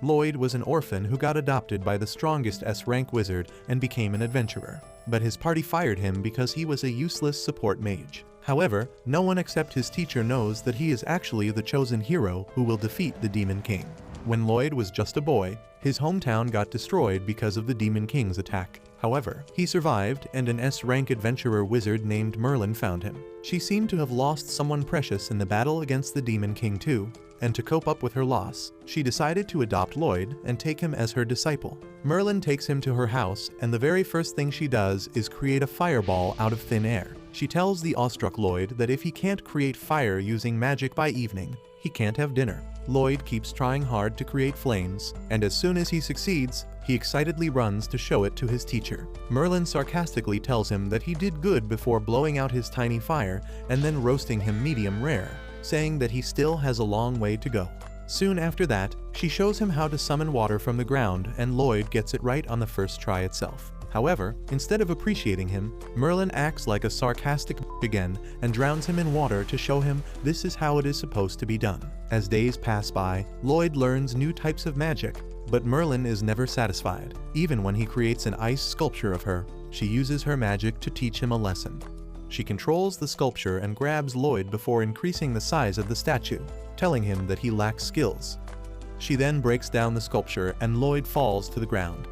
Loid was an orphan who got adopted by the strongest S-rank wizard and became an adventurer. But his party fired him because he was a useless support mage. However, no one except his teacher knows that he is actually the chosen hero who will defeat the Demon King. When Loid was just a boy, his hometown got destroyed because of the Demon King's attack. However, he survived and an S-rank adventurer wizard named Merlin found him. She seemed to have lost someone precious in the battle against the Demon King too, and to cope up with her loss, she decided to adopt Loid and take him as her disciple. Merlin takes him to her house, and the very first thing she does is create a fireball out of thin air. She tells the awestruck Loid that if he can't create fire using magic by evening, he can't have dinner. Loid keeps trying hard to create flames, and as soon as he succeeds, he excitedly runs to show it to his teacher. Merlin sarcastically tells him that he did good before blowing out his tiny fire and then roasting him medium rare, saying that he still has a long way to go. Soon after that, she shows him how to summon water from the ground, and Loid gets it right on the first try itself. However, instead of appreciating him, Merlin acts like a sarcastic again and drowns him in water to show him this is how it is supposed to be done. As days pass by, Loid learns new types of magic, but Merlin is never satisfied. Even when he creates an ice sculpture of her, she uses her magic to teach him a lesson. She controls the sculpture and grabs Loid before increasing the size of the statue, telling him that he lacks skills. She then breaks down the sculpture and Loid falls to the ground.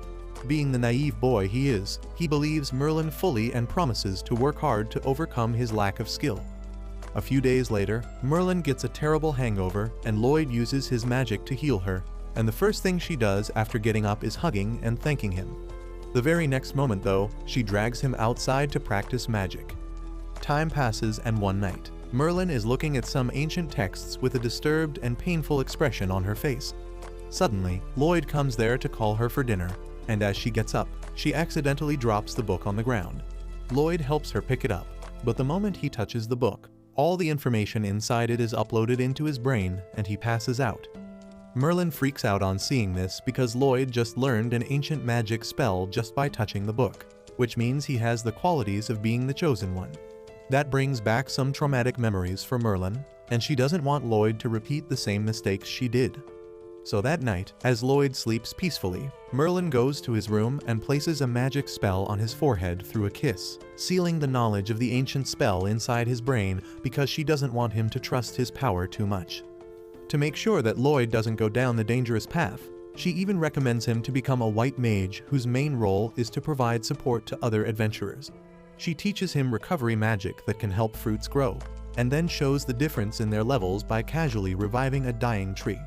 Being the naive boy he is, he believes Merlin fully and promises to work hard to overcome his lack of skill. A few days later, Merlin gets a terrible hangover and Loid uses his magic to heal her, and the first thing she does after getting up is hugging and thanking him. The very next moment though, she drags him outside to practice magic. Time passes and one night, Merlin is looking at some ancient texts with a disturbed and painful expression on her face. Suddenly, Loid comes there to call her for dinner, and as she gets up, she accidentally drops the book on the ground. Loid helps her pick it up, but the moment he touches the book, all the information inside it is uploaded into his brain and he passes out. Merlin freaks out on seeing this because Loid just learned an ancient magic spell just by touching the book, which means he has the qualities of being the chosen one. That brings back some traumatic memories for Merlin, and she doesn't want Loid to repeat the same mistakes she did. So that night, as Loid sleeps peacefully, Merlin goes to his room and places a magic spell on his forehead through a kiss, sealing the knowledge of the ancient spell inside his brain because she doesn't want him to trust his power too much. To make sure that Loid doesn't go down the dangerous path, she even recommends him to become a white mage whose main role is to provide support to other adventurers. She teaches him recovery magic that can help fruits grow, and then shows the difference in their levels by casually reviving a dying tree.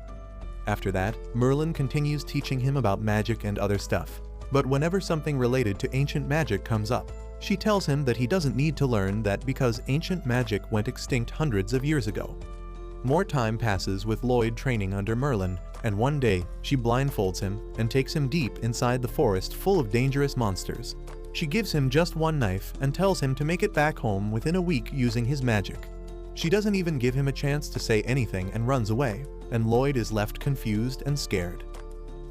After that, Merlin continues teaching him about magic and other stuff, but whenever something related to ancient magic comes up, she tells him that he doesn't need to learn that because ancient magic went extinct hundreds of years ago. More time passes with Loid training under Merlin, and one day, she blindfolds him and takes him deep inside the forest full of dangerous monsters. She gives him just one knife and tells him to make it back home within a week using his magic. She doesn't even give him a chance to say anything and runs away, and Loid is left confused and scared.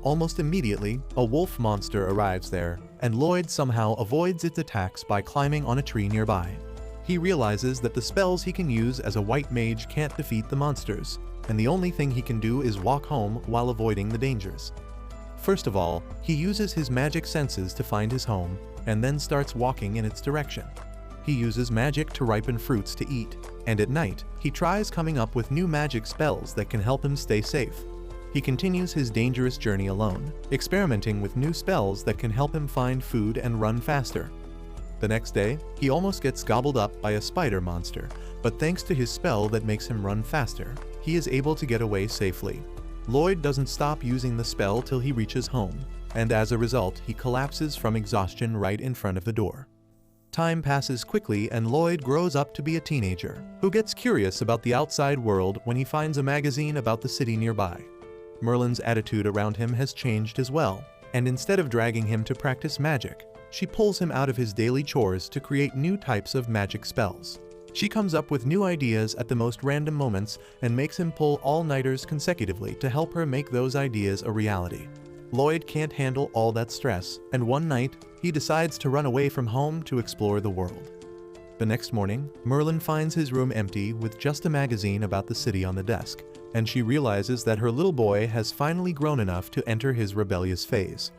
Almost immediately, a wolf monster arrives there, and Loid somehow avoids its attacks by climbing on a tree nearby. He realizes that the spells he can use as a white mage can't defeat the monsters, and the only thing he can do is walk home while avoiding the dangers. First of all, he uses his magic senses to find his home, and then starts walking in its direction. He uses magic to ripen fruits to eat, and at night, he tries coming up with new magic spells that can help him stay safe. He continues his dangerous journey alone, experimenting with new spells that can help him find food and run faster. The next day, he almost gets gobbled up by a spider monster, but thanks to his spell that makes him run faster, he is able to get away safely. Loid doesn't stop using the spell till he reaches home, and as a result, he collapses from exhaustion right in front of the door. Time passes quickly and Loid grows up to be a teenager, who gets curious about the outside world when he finds a magazine about the city nearby. Merlin's attitude around him has changed as well, and instead of dragging him to practice magic, she pulls him out of his daily chores to create new types of magic spells. She comes up with new ideas at the most random moments and makes him pull all-nighters consecutively to help her make those ideas a reality. Loid can't handle all that stress, and one night, he decides to run away from home to explore the world. The next morning, Merlin finds his room empty with just a magazine about the city on the desk, and she realizes that her little boy has finally grown enough to enter his rebellious phase.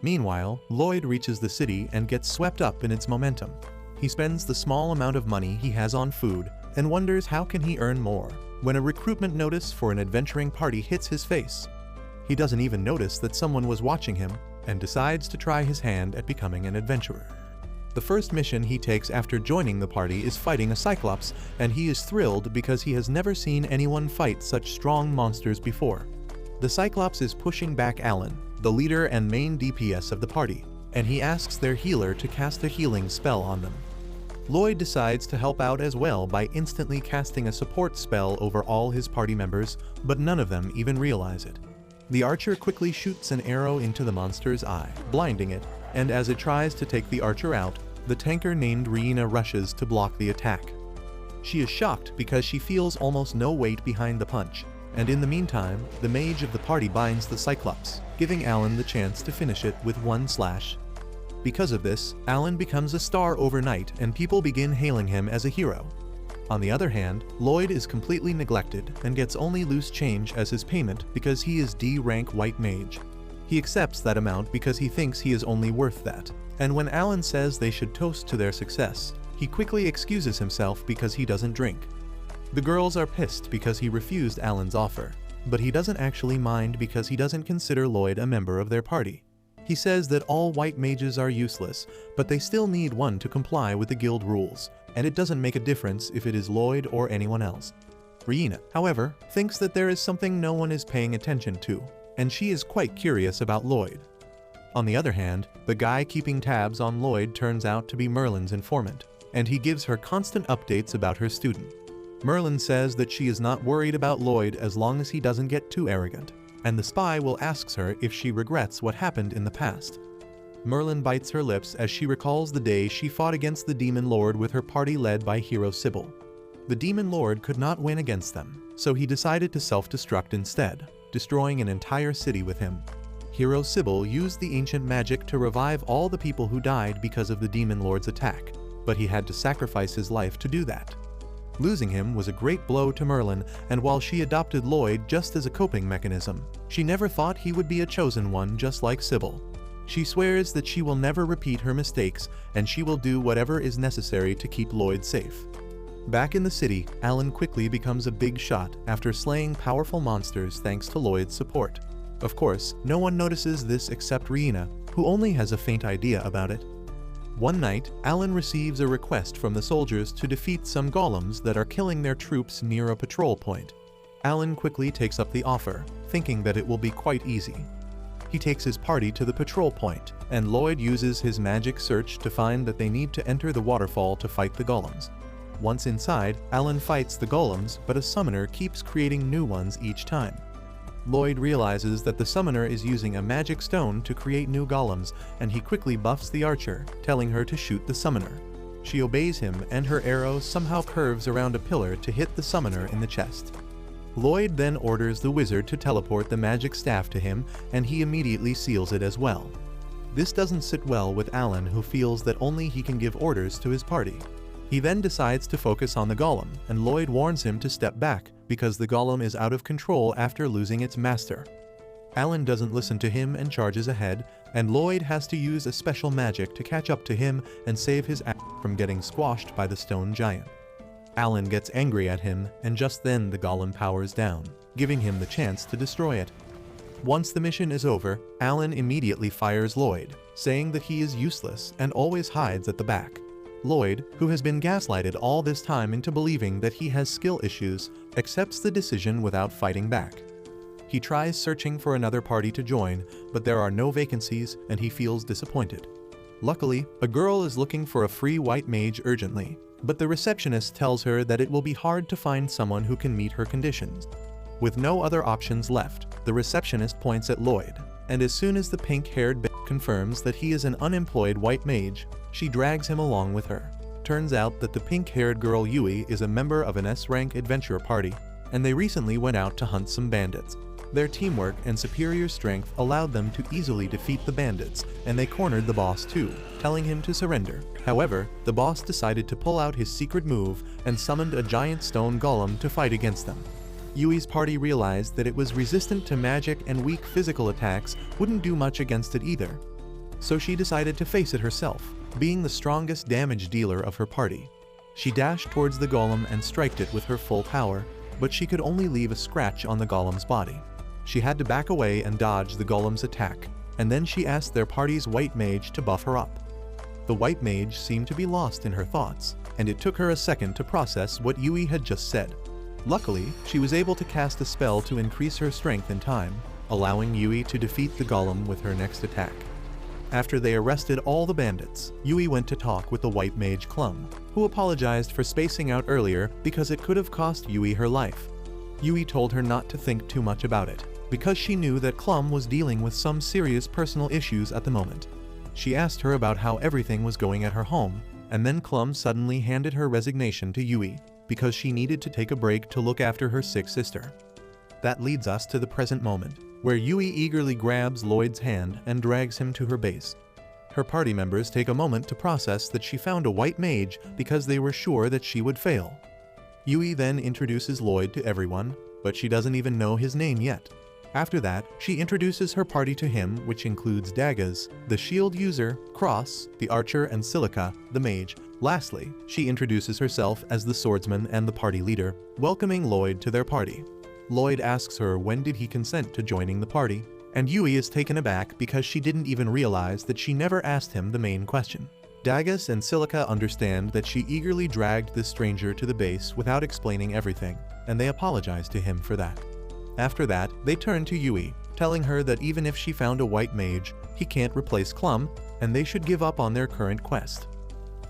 Meanwhile, Loid reaches the city and gets swept up in its momentum. He spends the small amount of money he has on food and wonders how can he earn more, when a recruitment notice for an adventuring party hits his face. He doesn't even notice that someone was watching him and decides to try his hand at becoming an adventurer. The first mission he takes after joining the party is fighting a cyclops, and he is thrilled because he has never seen anyone fight such strong monsters before. The cyclops is pushing back Alan, the leader and main DPS of the party, and he asks their healer to cast a healing spell on them. Loid decides to help out as well by instantly casting a support spell over all his party members, but none of them even realize it. The archer quickly shoots an arrow into the monster's eye, blinding it, and as it tries to take the archer out, the tanker named Riina rushes to block the attack. She is shocked because she feels almost no weight behind the punch, and in the meantime, the mage of the party binds the cyclops, giving Alan the chance to finish it with one slash. Because of this, Alan becomes a star overnight and people begin hailing him as a hero. On the other hand, Loid is completely neglected and gets only loose change as his payment because he is D rank white mage. He accepts that amount because he thinks he is only worth that, and when Alan says they should toast to their success, he quickly excuses himself because he doesn't drink. The girls are pissed because he refused Alan's offer, but he doesn't actually mind because he doesn't consider Loid a member of their party. He says that all white mages are useless, but they still need one to comply with the guild rules, and it doesn't make a difference if it is Loid or anyone else. Riina, however, thinks that there is something no one is paying attention to, and she is quite curious about Loid. On the other hand, the guy keeping tabs on Loid turns out to be Merlin's informant, and he gives her constant updates about her student. Merlin says that she is not worried about Loid as long as he doesn't get too arrogant, and the spy will ask her if she regrets what happened in the past. Merlin bites her lips as she recalls the day she fought against the Demon Lord with her party led by hero Sybil. The Demon Lord could not win against them, so he decided to self-destruct instead, destroying an entire city with him. Hero Sybil used the ancient magic to revive all the people who died because of the Demon Lord's attack, but he had to sacrifice his life to do that. Losing him was a great blow to Merlin, and while she adopted Loid just as a coping mechanism, she never thought he would be a chosen one just like Sybil. She swears that she will never repeat her mistakes, and she will do whatever is necessary to keep Loid safe. Back in the city, Alan quickly becomes a big shot after slaying powerful monsters thanks to Loid's support. Of course, no one notices this except Riina, who only has a faint idea about it. One night, Alan receives a request from the soldiers to defeat some golems that are killing their troops near a patrol point. Alan quickly takes up the offer, thinking that it will be quite easy. He takes his party to the patrol point, and Loid uses his magic search to find that they need to enter the waterfall to fight the golems. Once inside, Alan fights the golems, but a summoner keeps creating new ones each time. Loid realizes that the summoner is using a magic stone to create new golems, and he quickly buffs the archer, telling her to shoot the summoner. She obeys him, and her arrow somehow curves around a pillar to hit the summoner in the chest. Loid then orders the wizard to teleport the magic staff to him, and he immediately seals it as well. This doesn't sit well with Alan, who feels that only he can give orders to his party. He then decides to focus on the golem, and Loid warns him to step back because the golem is out of control after losing its master. Alan doesn't listen to him and charges ahead, and Loid has to use a special magic to catch up to him and save his ass from getting squashed by the stone giant. Alan gets angry at him, and just then the golem powers down, giving him the chance to destroy it. Once the mission is over, Alan immediately fires Loid, saying that he is useless and always hides at the back. Loid, who has been gaslighted all this time into believing that he has skill issues, accepts the decision without fighting back. He tries searching for another party to join, but there are no vacancies and he feels disappointed. Luckily, a girl is looking for a free white mage urgently, but the receptionist tells her that it will be hard to find someone who can meet her conditions. With no other options left, the receptionist points at Loid, and as soon as the pink-haired bitch confirms that he is an unemployed white mage, she drags him along with her. Turns out that the pink-haired girl Yui is a member of an S-rank adventure party, and they recently went out to hunt some bandits. Their teamwork and superior strength allowed them to easily defeat the bandits, and they cornered the boss too, telling him to surrender. However, the boss decided to pull out his secret move and summoned a giant stone golem to fight against them. Yui's party realized that it was resistant to magic and weak physical attacks wouldn't do much against it either. So she decided to face it herself, being the strongest damage dealer of her party. She dashed towards the golem and striked it with her full power, but she could only leave a scratch on the golem's body. She had to back away and dodge the golem's attack, and then she asked their party's white mage to buff her up. The white mage seemed to be lost in her thoughts, and it took her a second to process what Yui had just said. Luckily, she was able to cast a spell to increase her strength in time, allowing Yui to defeat the golem with her next attack. After they arrested all the bandits, Yui went to talk with the white mage Clum, who apologized for spacing out earlier because it could have cost Yui her life. Yui told her not to think too much about it, because she knew that Clum was dealing with some serious personal issues at the moment. She asked her about how everything was going at her home, and then Clum suddenly handed her resignation to Yui, because she needed to take a break to look after her sick sister. That leads us to the present moment, where Yui eagerly grabs Loid's hand and drags him to her base. Her party members take a moment to process that she found a white mage because they were sure that she would fail. Yui then introduces Loid to everyone, but she doesn't even know his name yet. After that, she introduces her party to him, which includes Dagas, the shield user, Cross, the archer, and Silica, the mage. Lastly, she introduces herself as the swordsman and the party leader, welcoming Loid to their party. Loid asks her when did he consent to joining the party, and Yui is taken aback because she didn't even realize that she never asked him the main question. Dagas and Silica understand that she eagerly dragged this stranger to the base without explaining everything, and they apologize to him for that. After that, they turn to Yui, telling her that even if she found a white mage, he can't replace Clum, and they should give up on their current quest.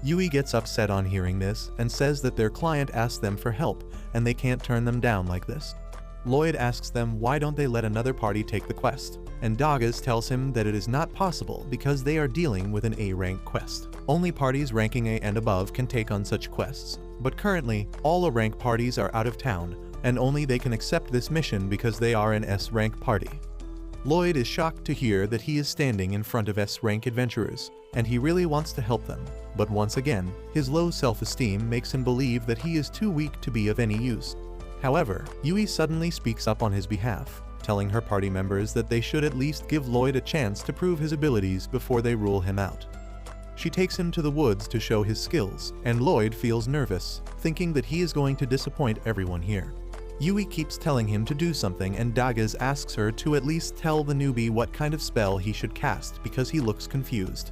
Yui gets upset on hearing this and says that their client asked them for help, and they can't turn them down like this. Loid asks them why don't they let another party take the quest, and Dagas tells him that it is not possible because they are dealing with an A-rank quest. Only parties ranking A and above can take on such quests, but currently, all A-rank parties are out of town, and only they can accept this mission because they are an S-rank party. Loid is shocked to hear that he is standing in front of S-rank adventurers, and he really wants to help them, but once again, his low self-esteem makes him believe that he is too weak to be of any use. However, Yui suddenly speaks up on his behalf, telling her party members that they should at least give Loid a chance to prove his abilities before they rule him out. She takes him to the woods to show his skills, and Loid feels nervous, thinking that he is going to disappoint everyone here. Yui keeps telling him to do something, and Dagas asks her to at least tell the newbie what kind of spell he should cast because he looks confused.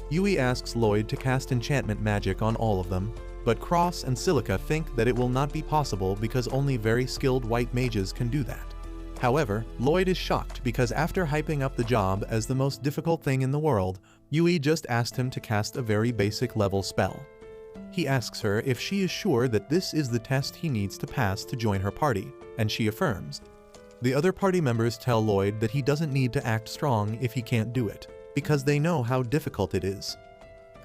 Yui asks Loid to cast enchantment magic on all of them, but Cross and Silica think that it will not be possible because only very skilled white mages can do that. However, Loid is shocked because after hyping up the job as the most difficult thing in the world, Yui just asked him to cast a very basic level spell. He asks her if she is sure that this is the test he needs to pass to join her party, and she affirms. The other party members tell Loid that he doesn't need to act strong if he can't do it, because they know how difficult it is.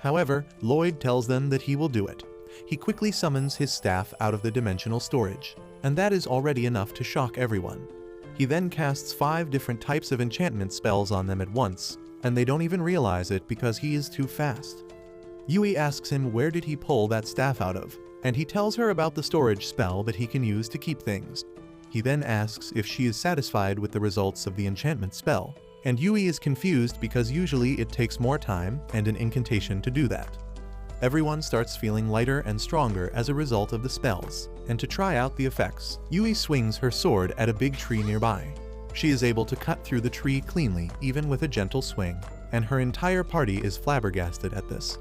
However, Loid tells them that he will do it. He quickly summons his staff out of the dimensional storage, and that is already enough to shock everyone. He then casts 5 different types of enchantment spells on them at once, and they don't even realize it because he is too fast. Yui asks him where did he pull that staff out of, and he tells her about the storage spell that he can use to keep things. He then asks if she is satisfied with the results of the enchantment spell, and Yui is confused because usually it takes more time and an incantation to do that. Everyone starts feeling lighter and stronger as a result of the spells, and to try out the effects, Yui swings her sword at a big tree nearby. She is able to cut through the tree cleanly even with a gentle swing, and her entire party is flabbergasted at this.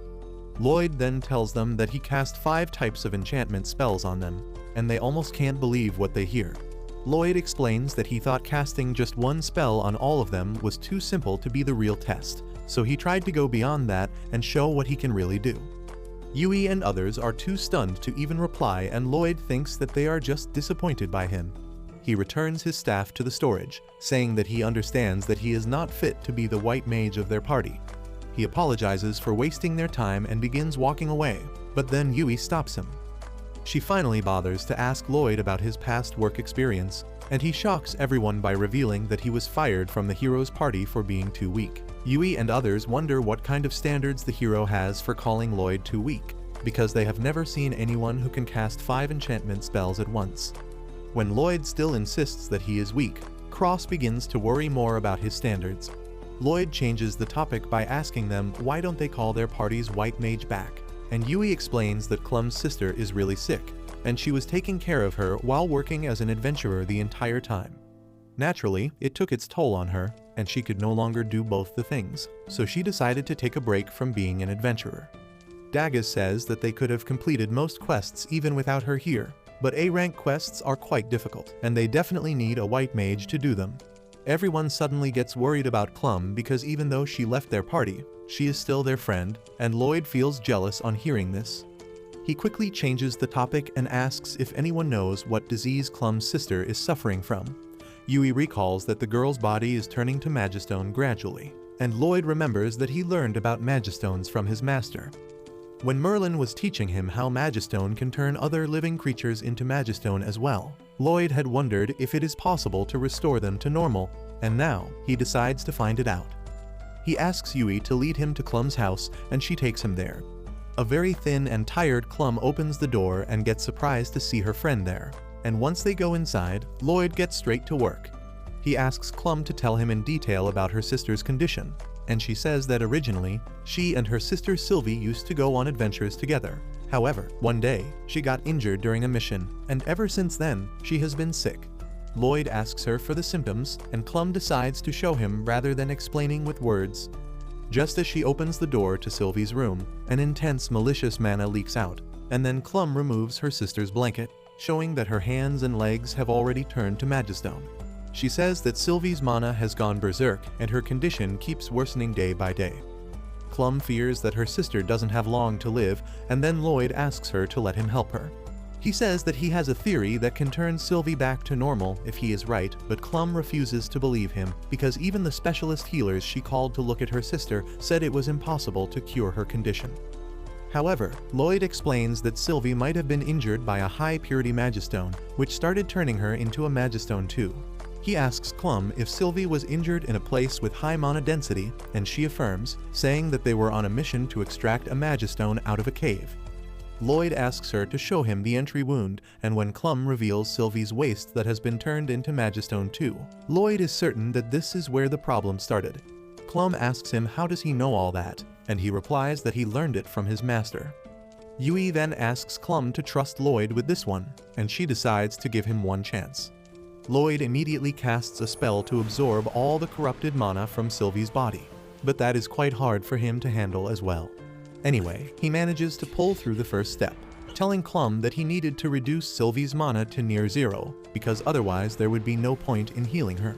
Loid then tells them that he cast 5 types of enchantment spells on them, and they almost can't believe what they hear. Loid explains that he thought casting just one spell on all of them was too simple to be the real test, so he tried to go beyond that and show what he can really do. Yui and others are too stunned to even reply, and Loid thinks that they are just disappointed by him. He returns his staff to the storage, saying that he understands that he is not fit to be the white mage of their party. He apologizes for wasting their time and begins walking away, but then Yui stops him. She finally bothers to ask Loid about his past work experience, and he shocks everyone by revealing that he was fired from the hero's party for being too weak. Yui and others wonder what kind of standards the hero has for calling Loid too weak, because they have never seen anyone who can cast 5 enchantment spells at once. When Loid still insists that he is weak, Cross begins to worry more about his standards. Loid changes the topic by asking them why don't they call their party's white mage back, and Yui explains that Clum's sister is really sick, and she was taking care of her while working as an adventurer the entire time. Naturally, it took its toll on her, and she could no longer do both the things, so she decided to take a break from being an adventurer. Daggis says that they could have completed most quests even without her here, but A-rank quests are quite difficult, and they definitely need a white mage to do them. Everyone suddenly gets worried about Clum because even though she left their party, she is still their friend, and Loid feels jealous on hearing this. He quickly changes the topic and asks if anyone knows what disease Clum's sister is suffering from. Yui recalls that the girl's body is turning to Magistone gradually, and Loid remembers that he learned about Magistones from his master. When Merlin was teaching him how Magistone can turn other living creatures into Magistone as well, Loid had wondered if it is possible to restore them to normal, and now he decides to find it out. He asks Yui to lead him to Clum's house, and she takes him there. A very thin and tired Clum opens the door and gets surprised to see her friend there, and once they go inside, Loid gets straight to work. He asks Clum to tell him in detail about her sister's condition, and she says that originally, she and her sister Sylvie used to go on adventures together. However, one day, she got injured during a mission, and ever since then, she has been sick. Loid asks her for the symptoms, and Clum decides to show him rather than explaining with words. Just as she opens the door to Sylvie's room, an intense malicious mana leaks out, and then Clum removes her sister's blanket, showing that her hands and legs have already turned to Magistone. She says that Sylvie's mana has gone berserk and her condition keeps worsening day by day. Clum fears that her sister doesn't have long to live, and then Loid asks her to let him help her. He says that he has a theory that can turn Sylvie back to normal if he is right, but Clum refuses to believe him because even the specialist healers she called to look at her sister said it was impossible to cure her condition. However, Loid explains that Sylvie might have been injured by a high-purity Magistone, which started turning her into a Magistone too. He asks Clum if Sylvie was injured in a place with high mana density, and she affirms, saying that they were on a mission to extract a Magistone out of a cave. Loid asks her to show him the entry wound, and when Clum reveals Sylvie's waist that has been turned into Magistone too, Loid is certain that this is where the problem started. Clum asks him how does he know all that, and he replies that he learned it from his master. Yui then asks Clum to trust Loid with this one, and she decides to give him one chance. Loid immediately casts a spell to absorb all the corrupted mana from Sylvie's body, but that is quite hard for him to handle as well. Anyway, he manages to pull through the first step, telling Clum that he needed to reduce Sylvie's mana to near zero, because otherwise there would be no point in healing her.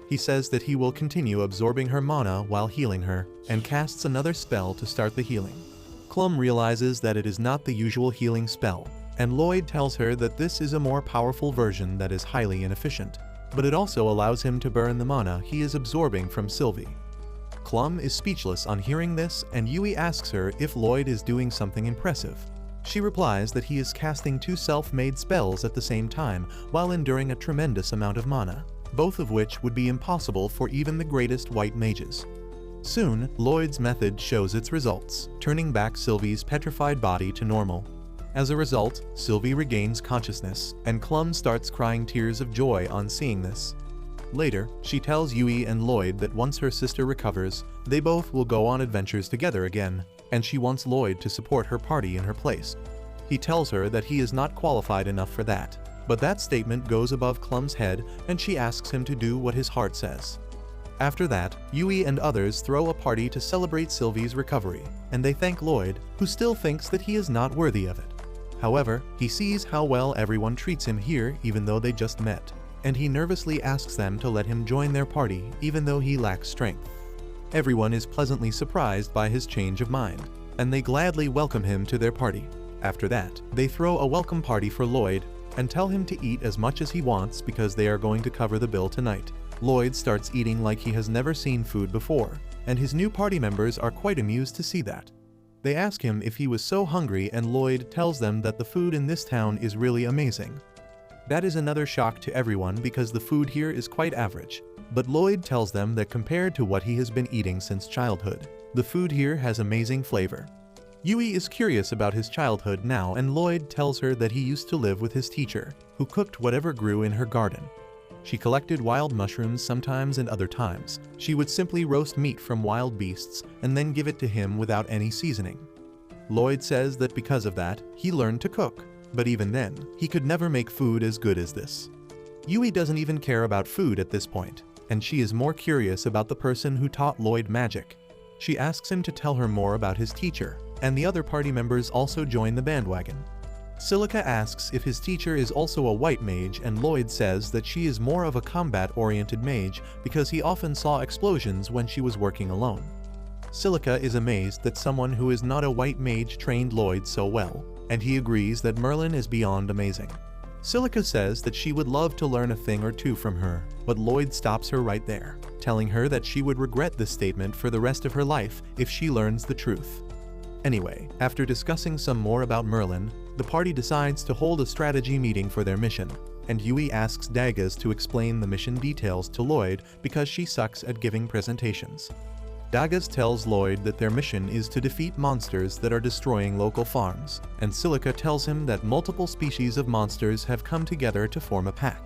He says that he will continue absorbing her mana while healing her, and casts another spell to start the healing. Clum realizes that it is not the usual healing spell, and Loid tells her that this is a more powerful version that is highly inefficient, but it also allows him to burn the mana he is absorbing from Sylvie. Clum is speechless on hearing this, and Yui asks her if Loid is doing something impressive. She replies that he is casting two self-made spells at the same time while enduring a tremendous amount of mana, both of which would be impossible for even the greatest white mages. Soon, Loid's method shows its results, turning back Sylvie's petrified body to normal. As a result, Sylvie regains consciousness, and Clum starts crying tears of joy on seeing this. Later, she tells Yui and Loid that once her sister recovers, they both will go on adventures together again, and she wants Loid to support her party in her place. He tells her that he is not qualified enough for that, but that statement goes above Clum's head and she asks him to do what his heart says. After that, Yui and others throw a party to celebrate Sylvie's recovery, and they thank Loid, who still thinks that he is not worthy of it. However, he sees how well everyone treats him here even though they just met, and he nervously asks them to let him join their party even though he lacks strength. Everyone is pleasantly surprised by his change of mind, and they gladly welcome him to their party. After that, they throw a welcome party for Loid and tell him to eat as much as he wants because they are going to cover the bill tonight. Loid starts eating like he has never seen food before, and his new party members are quite amused to see that. They ask him if he was so hungry, and Loid tells them that the food in this town is really amazing. That is another shock to everyone because the food here is quite average, but Loid tells them that compared to what he has been eating since childhood, the food here has amazing flavor. Yui is curious about his childhood now, and Loid tells her that he used to live with his teacher, who cooked whatever grew in her garden. She collected wild mushrooms sometimes and other times. She would simply roast meat from wild beasts and then give it to him without any seasoning. Loid says that because of that, he learned to cook, but even then, he could never make food as good as this. Yui doesn't even care about food at this point, and she is more curious about the person who taught Loid magic. She asks him to tell her more about his teacher, and the other party members also join the bandwagon. Silica asks if his teacher is also a white mage, and Loid says that she is more of a combat-oriented mage because he often saw explosions when she was working alone. Silica is amazed that someone who is not a white mage trained Loid so well, and he agrees that Merlin is beyond amazing. Silica says that she would love to learn a thing or two from her, but Loid stops her right there, telling her that she would regret this statement for the rest of her life if she learns the truth. Anyway, after discussing some more about Merlin, the party decides to hold a strategy meeting for their mission, and Yui asks Daggaz to explain the mission details to Loid because she sucks at giving presentations. Daggaz tells Loid that their mission is to defeat monsters that are destroying local farms, and Silica tells him that multiple species of monsters have come together to form a pack.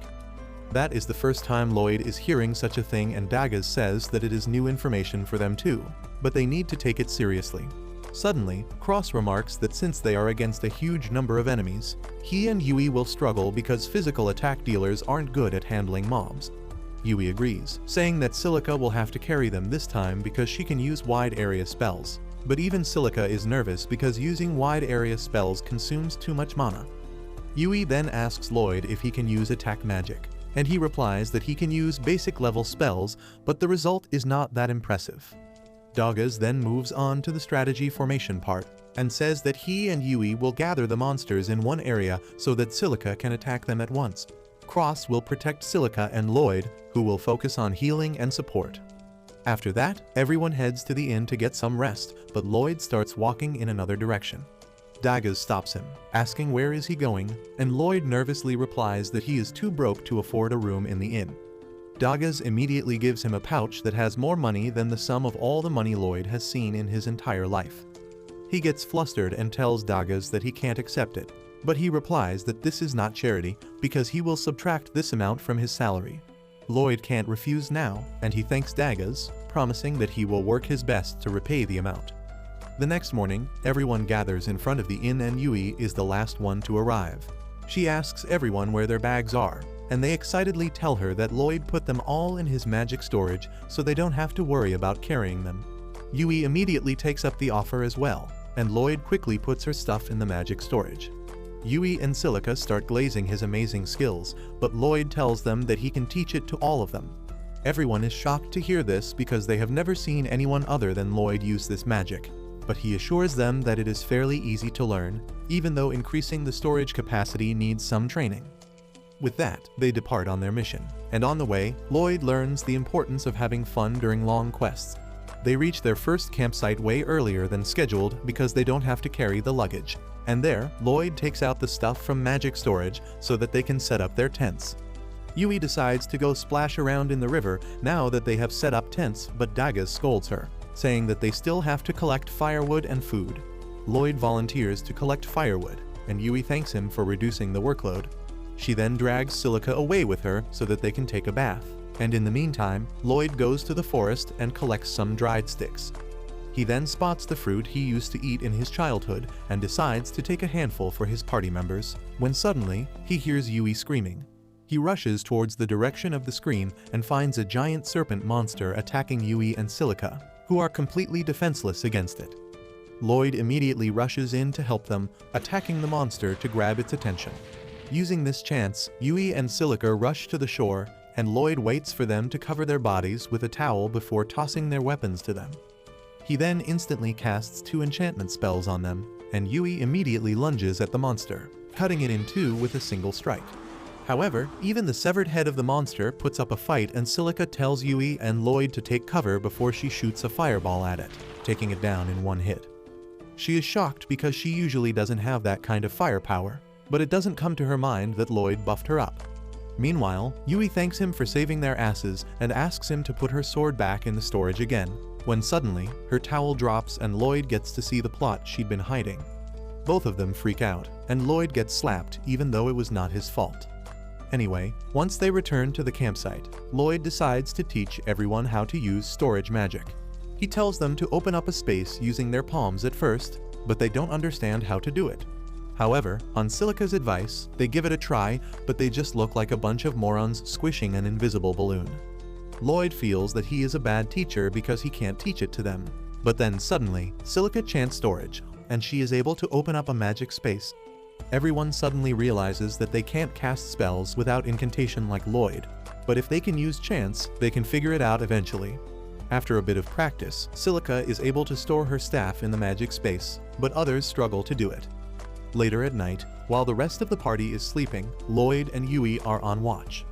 That is the first time Loid is hearing such a thing, and Daggaz says that it is new information for them too, but they need to take it seriously. Suddenly, Cross remarks that since they are against a huge number of enemies, he and Yui will struggle because physical attack dealers aren't good at handling mobs. Yui agrees, saying that Silica will have to carry them this time because she can use wide area spells. But even Silica is nervous because using wide area spells consumes too much mana. Yui then asks Loid if he can use attack magic, and he replies that he can use basic level spells, but the result is not that impressive. Daggaz then moves on to the strategy formation part, and says that he and Yui will gather the monsters in one area so that Silica can attack them at once. Cross will protect Silica and Loid, who will focus on healing and support. After that, everyone heads to the inn to get some rest, but Loid starts walking in another direction. Daggaz stops him, asking where is he going, and Loid nervously replies that he is too broke to afford a room in the inn. Daggaz immediately gives him a pouch that has more money than the sum of all the money Loid has seen in his entire life. He gets flustered and tells Daggaz that he can't accept it, but he replies that this is not charity because he will subtract this amount from his salary. Loid can't refuse now, and he thanks Daggaz, promising that he will work his best to repay the amount. The next morning, everyone gathers in front of the inn and Yui is the last one to arrive. She asks everyone where their bags are, and they excitedly tell her that Loid put them all in his magic storage so they don't have to worry about carrying them. Yui immediately takes up the offer as well, and Loid quickly puts her stuff in the magic storage. Yui and Silica start glazing his amazing skills, but Loid tells them that he can teach it to all of them. Everyone is shocked to hear this because they have never seen anyone other than Loid use this magic, but he assures them that it is fairly easy to learn, even though increasing the storage capacity needs some training. With that, they depart on their mission, and on the way, Loid learns the importance of having fun during long quests. They reach their first campsite way earlier than scheduled because they don't have to carry the luggage, and there, Loid takes out the stuff from magic storage so that they can set up their tents. Yui decides to go splash around in the river now that they have set up tents, but Daggaz scolds her, saying that they still have to collect firewood and food. Loid volunteers to collect firewood, and Yui thanks him for reducing the workload. She then drags Silica away with her so that they can take a bath, and in the meantime, Loid goes to the forest and collects some dried sticks. He then spots the fruit he used to eat in his childhood and decides to take a handful for his party members, when suddenly, he hears Yui screaming. He rushes towards the direction of the scream and finds a giant serpent monster attacking Yui and Silica, who are completely defenseless against it. Loid immediately rushes in to help them, attacking the monster to grab its attention. Using this chance, Yui and Silica rush to the shore, and Loid waits for them to cover their bodies with a towel before tossing their weapons to them. He then instantly casts 2 enchantment spells on them, and Yui immediately lunges at the monster, cutting it in 2 with a single strike. However, even the severed head of the monster puts up a fight, and Silica tells Yui and Loid to take cover before she shoots a fireball at it, taking it down in 1 hit. She is shocked because she usually doesn't have that kind of firepower, but it doesn't come to her mind that Loid buffed her up. Meanwhile, Yui thanks him for saving their asses and asks him to put her sword back in the storage again, when suddenly, her towel drops and Loid gets to see the plot she'd been hiding. Both of them freak out, and Loid gets slapped even though it was not his fault. Anyway, once they return to the campsite, Loid decides to teach everyone how to use storage magic. He tells them to open up a space using their palms at first, but they don't understand how to do it. However, on Silica's advice, they give it a try, but they just look like a bunch of morons squishing an invisible balloon. Loid feels that he is a bad teacher because he can't teach it to them. But then suddenly, Silica chants storage, and she is able to open up a magic space. Everyone suddenly realizes that they can't cast spells without incantation like Loid, but if they can use chants, they can figure it out eventually. After a bit of practice, Silica is able to store her staff in the magic space, but others struggle to do it. Later at night, while the rest of the party is sleeping, Loid and Yui are on watch.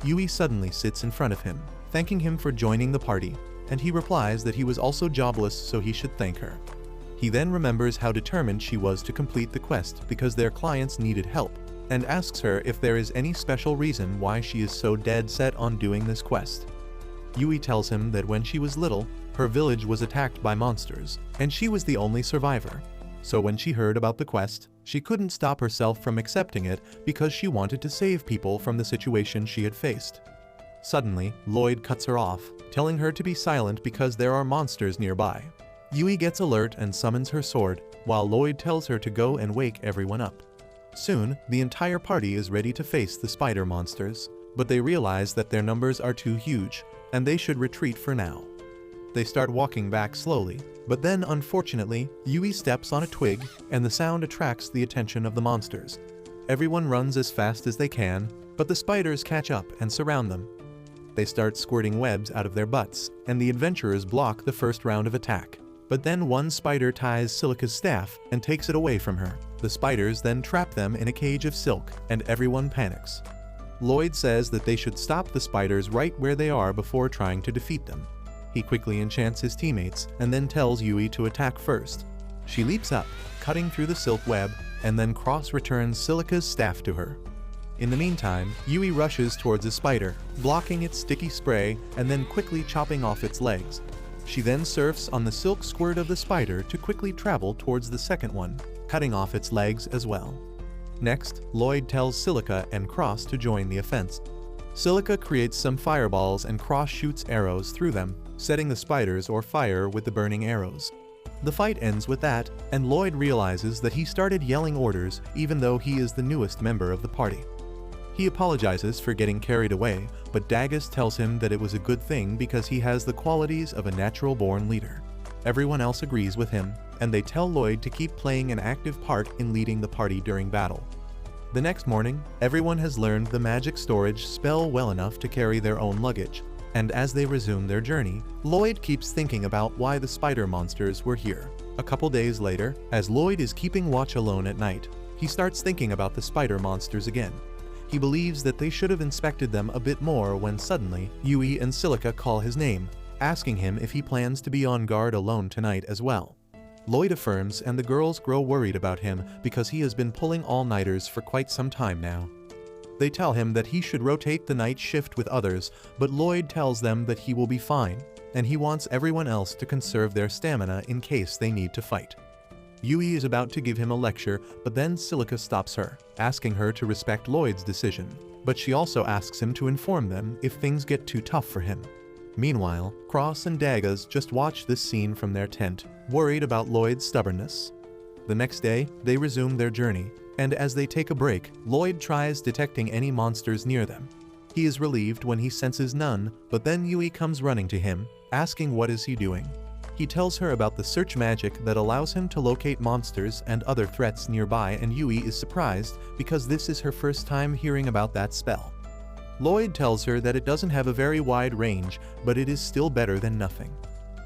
Yui suddenly sits in front of him, thanking him for joining the party, and he replies that he was also jobless so he should thank her. He then remembers how determined she was to complete the quest because their clients needed help, and asks her if there is any special reason why she is so dead set on doing this quest. Yui tells him that when she was little, her village was attacked by monsters, and she was the only survivor. So when she heard about the quest, she couldn't stop herself from accepting it because she wanted to save people from the situation she had faced. Suddenly, Loid cuts her off, telling her to be silent because there are monsters nearby. Yui gets alert and summons her sword, while Loid tells her to go and wake everyone up. Soon, the entire party is ready to face the spider monsters, but they realize that their numbers are too huge, and they should retreat for now. They start walking back slowly, but then unfortunately, Yui steps on a twig, and the sound attracts the attention of the monsters. Everyone runs as fast as they can, but the spiders catch up and surround them. They start squirting webs out of their butts, and the adventurers block the first round of attack. But then one spider ties Silica's staff and takes it away from her. The spiders then trap them in a cage of silk, and everyone panics. Loid says that they should stop the spiders right where they are before trying to defeat them. He quickly enchants his teammates and then tells Yui to attack first. She leaps up, cutting through the silk web, and then returns Silica's staff to her. In the meantime, Yui rushes towards a spider, blocking its sticky spray and then quickly chopping off its legs. She then surfs on the silk squirt of the spider to quickly travel towards the second one, cutting off its legs as well. Next, Loid tells Silica and Cross to join the offense. Silica creates some fireballs and Cross shoots arrows through them, setting the spiders on fire with the burning arrows. The fight ends with that, and Loid realizes that he started yelling orders even though he is the newest member of the party. He apologizes for getting carried away, but Dagus tells him that it was a good thing because he has the qualities of a natural-born leader. Everyone else agrees with him, and they tell Loid to keep playing an active part in leading the party during battle. The next morning, everyone has learned the magic storage spell well enough to carry their own luggage, and as they resume their journey, Loid keeps thinking about why the spider monsters were here. A couple days later, as Loid is keeping watch alone at night, he starts thinking about the spider monsters again. He believes that they should have inspected them a bit more when suddenly, Yui and Silica call his name, asking him if he plans to be on guard alone tonight as well. Loid affirms, and the girls grow worried about him because he has been pulling all-nighters for quite some time now. They tell him that he should rotate the night shift with others, but Loid tells them that he will be fine, and he wants everyone else to conserve their stamina in case they need to fight. Yui is about to give him a lecture, but then Silica stops her, asking her to respect Loid's decision, but she also asks him to inform them if things get too tough for him. Meanwhile, Cross and Dagas just watch this scene from their tent, worried about Loid's stubbornness. The next day, they resume their journey, and as they take a break, Loid tries detecting any monsters near them. He is relieved when he senses none, but then Yui comes running to him, asking what is he doing. He tells her about the search magic that allows him to locate monsters and other threats nearby, and Yui is surprised because this is her first time hearing about that spell. Loid tells her that it doesn't have a very wide range, but it is still better than nothing.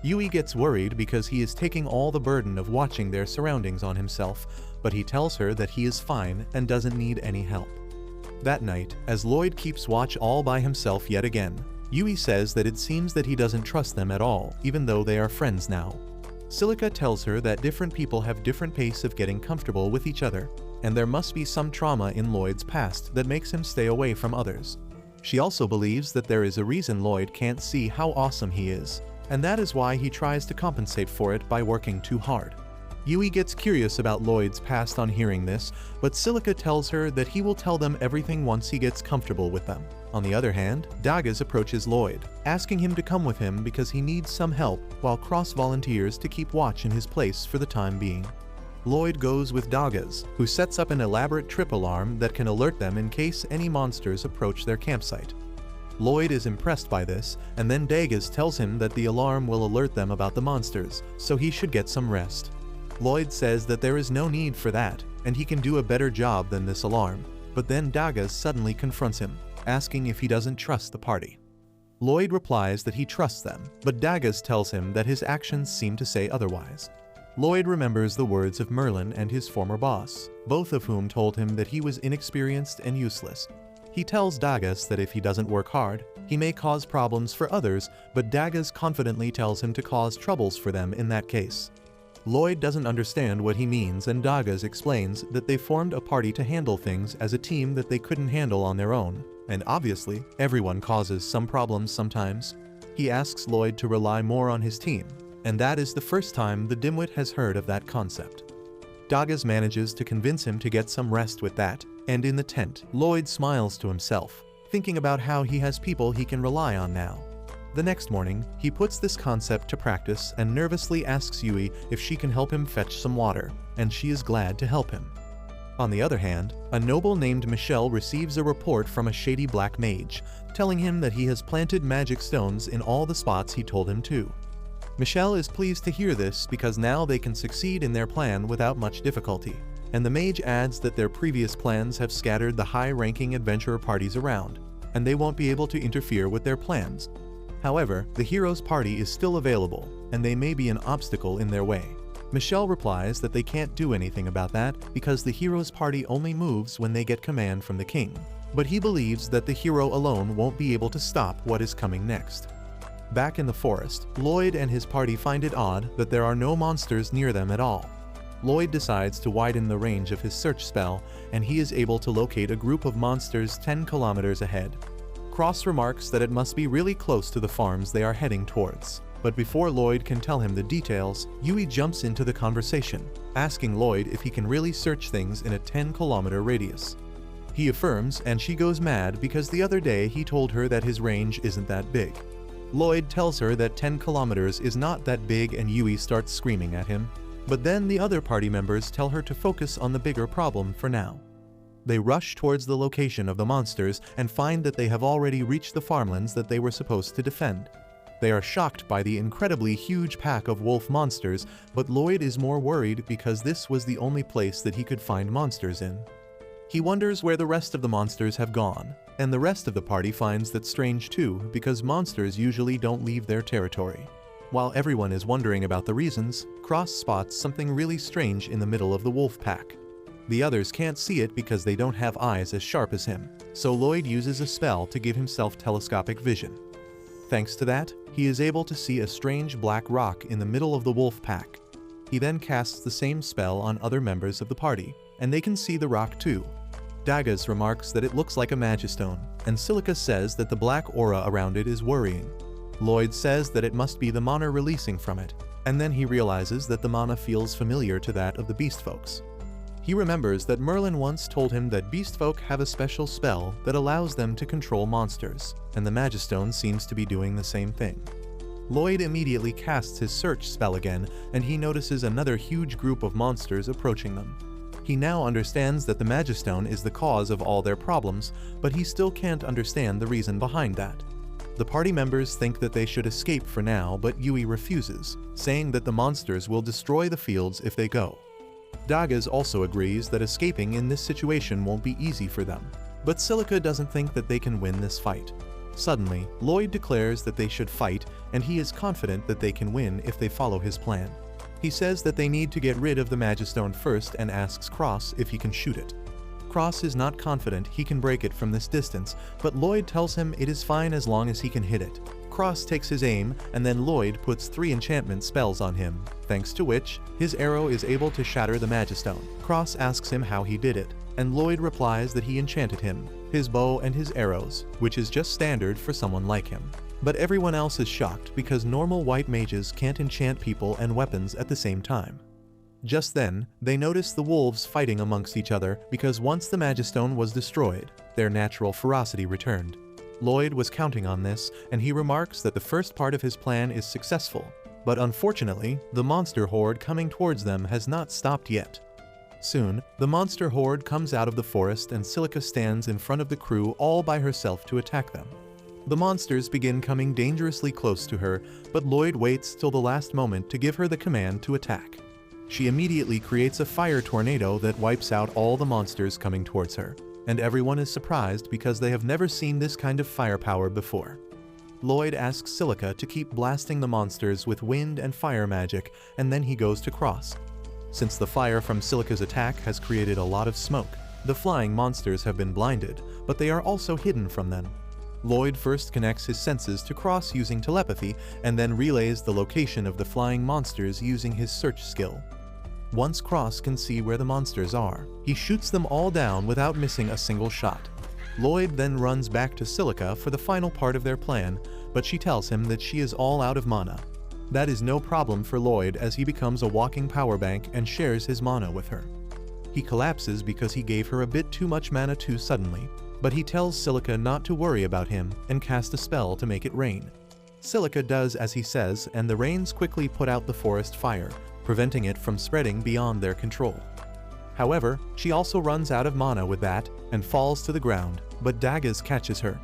Yui gets worried because he is taking all the burden of watching their surroundings on himself, but he tells her that he is fine and doesn't need any help. That night, as Loid keeps watch all by himself yet again, Yui says that it seems that he doesn't trust them at all, even though they are friends now. Silica tells her that different people have different pace of getting comfortable with each other, and there must be some trauma in Loid's past that makes him stay away from others. She also believes that there is a reason Loid can't see how awesome he is, and that is why he tries to compensate for it by working too hard. Yui gets curious about Loid's past on hearing this, but Silica tells her that he will tell them everything once he gets comfortable with them. On the other hand, Dagas approaches Loid, asking him to come with him because he needs some help, while Cross volunteers to keep watch in his place for the time being. Loid goes with Dagas, who sets up an elaborate trip alarm that can alert them in case any monsters approach their campsite. Loid is impressed by this, and then Dagas tells him that the alarm will alert them about the monsters, so he should get some rest. Loid says that there is no need for that, and he can do a better job than this alarm, but then Dagas suddenly confronts him, asking if he doesn't trust the party. Loid replies that he trusts them, but Dagas tells him that his actions seem to say otherwise. Loid remembers the words of Merlin and his former boss, both of whom told him that he was inexperienced and useless. He tells Dagas that if he doesn't work hard, he may cause problems for others, but Dagas confidently tells him to cause troubles for them in that case. Loid doesn't understand what he means, and Dagas explains that they formed a party to handle things as a team that they couldn't handle on their own, and obviously, everyone causes some problems sometimes. He asks Loid to rely more on his team, and that is the first time the dimwit has heard of that concept. Dagas manages to convince him to get some rest with that, and in the tent, Loid smiles to himself, thinking about how he has people he can rely on now. The next morning, he puts this concept to practice and nervously asks Yui if she can help him fetch some water, and she is glad to help him. On the other hand, a noble named Michel receives a report from a shady black mage, telling him that he has planted magic stones in all the spots he told him to. Michel is pleased to hear this because now they can succeed in their plan without much difficulty, and the mage adds that their previous plans have scattered the high-ranking adventurer parties around, and they won't be able to interfere with their plans. However, the hero's party is still available, and they may be an obstacle in their way. Michel replies that they can't do anything about that because the hero's party only moves when they get command from the king, but he believes that the hero alone won't be able to stop what is coming next. Back in the forest, Loid and his party find it odd that there are no monsters near them at all. Loid decides to widen the range of his search spell, and he is able to locate a group of monsters 10 kilometers ahead. Cross remarks that it must be really close to the farms they are heading towards. But before Loid can tell him the details, Yui jumps into the conversation, asking Loid if he can really search things in a 10-kilometer radius. He affirms, and she goes mad because the other day he told her that his range isn't that big. Loid tells her that 10 kilometers is not that big, and Yui starts screaming at him. But then the other party members tell her to focus on the bigger problem for now. They rush towards the location of the monsters and find that they have already reached the farmlands that they were supposed to defend. They are shocked by the incredibly huge pack of wolf monsters, but Loid is more worried because this was the only place that he could find monsters in. He wonders where the rest of the monsters have gone, and the rest of the party finds that strange too because monsters usually don't leave their territory. While everyone is wondering about the reasons, Cross spots something really strange in the middle of the wolf pack. The others can't see it because they don't have eyes as sharp as him, so Loid uses a spell to give himself telescopic vision. Thanks to that, he is able to see a strange black rock in the middle of the wolf pack. He then casts the same spell on other members of the party, and they can see the rock too. Dagas remarks that it looks like a magistone, and Silica says that the black aura around it is worrying. Loid says that it must be the mana releasing from it, and then he realizes that the mana feels familiar to that of the beast folks. He remembers that Merlin once told him that beast folk have a special spell that allows them to control monsters, and the Magistone seems to be doing the same thing. Loid immediately casts his search spell again, and he notices another huge group of monsters approaching them. He now understands that the Magistone is the cause of all their problems, but he still can't understand the reason behind that. The party members think that they should escape for now, but Yui refuses, saying that the monsters will destroy the fields if they go. Dagas also agrees that escaping in this situation won't be easy for them, but Silica doesn't think that they can win this fight. Suddenly, Loid declares that they should fight, and he is confident that they can win if they follow his plan. He says that they need to get rid of the Magistone first and asks Cross if he can shoot it. Cross is not confident he can break it from this distance, but Loid tells him it is fine as long as he can hit it. Cross takes his aim, and then Loid puts 3 enchantment spells on him, thanks to which, his arrow is able to shatter the Magistone. Cross asks him how he did it, and Loid replies that he enchanted him, his bow and his arrows, which is just standard for someone like him. But everyone else is shocked because normal white mages can't enchant people and weapons at the same time. Just then, they notice the wolves fighting amongst each other because once the Magistone was destroyed, their natural ferocity returned. Loid was counting on this, and he remarks that the first part of his plan is successful, but unfortunately, the monster horde coming towards them has not stopped yet. Soon, the monster horde comes out of the forest and Silica stands in front of the crew all by herself to attack them. The monsters begin coming dangerously close to her, but Loid waits till the last moment to give her the command to attack. She immediately creates a fire tornado that wipes out all the monsters coming towards her, and everyone is surprised because they have never seen this kind of firepower before. Loid asks Silica to keep blasting the monsters with wind and fire magic, and then he goes to cross. Since the fire from Silica's attack has created a lot of smoke, the flying monsters have been blinded, but they are also hidden from them. Loid first connects his senses to Cross using telepathy, and then relays the location of the flying monsters using his search skill. Once Cross can see where the monsters are, he shoots them all down without missing a single shot. Loid then runs back to Silica for the final part of their plan, but she tells him that she is all out of mana. That is no problem for Loid as he becomes a walking power bank and shares his mana with her. He collapses because he gave her a bit too much mana too suddenly, but he tells Silica not to worry about him and cast a spell to make it rain. Silica does as he says, and the rains quickly put out the forest fire, preventing it from spreading beyond their control. However, she also runs out of mana with that and falls to the ground, but Daggaz catches her.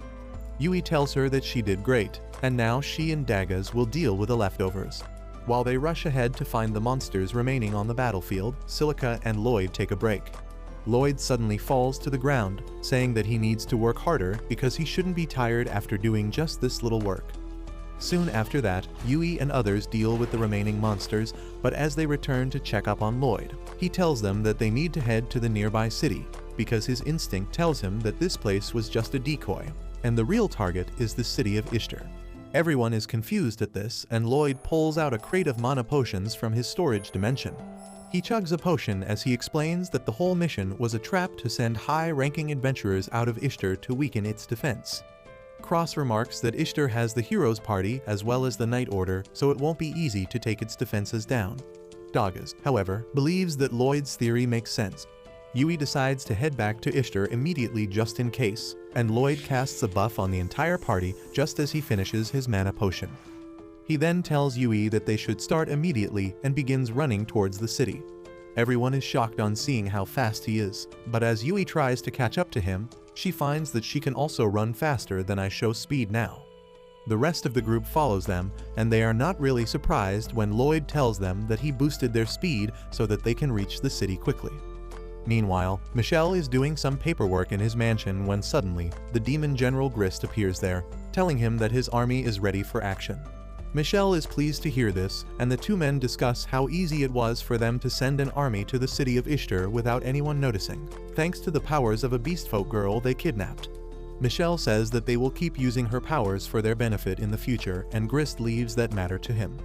Yui tells her that she did great, and now she and Daggaz will deal with the leftovers. While they rush ahead to find the monsters remaining on the battlefield, Silica and Loid take a break. Loid suddenly falls to the ground, saying that he needs to work harder because he shouldn't be tired after doing just this little work. Soon after that, Yui and others deal with the remaining monsters, but as they return to check up on Loid, he tells them that they need to head to the nearby city, because his instinct tells him that this place was just a decoy, and the real target is the city of Ishtar. Everyone is confused at this, and Loid pulls out a crate of mana potions from his storage dimension. He chugs a potion as he explains that the whole mission was a trap to send high-ranking adventurers out of Ishtar to weaken its defense. Cross remarks that Ishtar has the Heroes Party as well as the Night Order, so it won't be easy to take its defenses down. Daggaz, however, believes that Loid's theory makes sense. Yui decides to head back to Ishtar immediately just in case, and Loid casts a buff on the entire party just as he finishes his mana potion. He then tells Yui that they should start immediately and begins running towards the city. Everyone is shocked on seeing how fast he is, but as Yui tries to catch up to him, she finds that she can also run faster than I show speed now. The rest of the group follows them, and they are not really surprised when Loid tells them that he boosted their speed so that they can reach the city quickly. Meanwhile, Michel is doing some paperwork in his mansion when suddenly, the demon General Grist appears there, telling him that his army is ready for action. Michel is pleased to hear this, and the two men discuss how easy it was for them to send an army to the city of Ishtar without anyone noticing, thanks to the powers of a beastfolk girl they kidnapped. Michel says that they will keep using her powers for their benefit in the future, and Grist leaves that matter to him.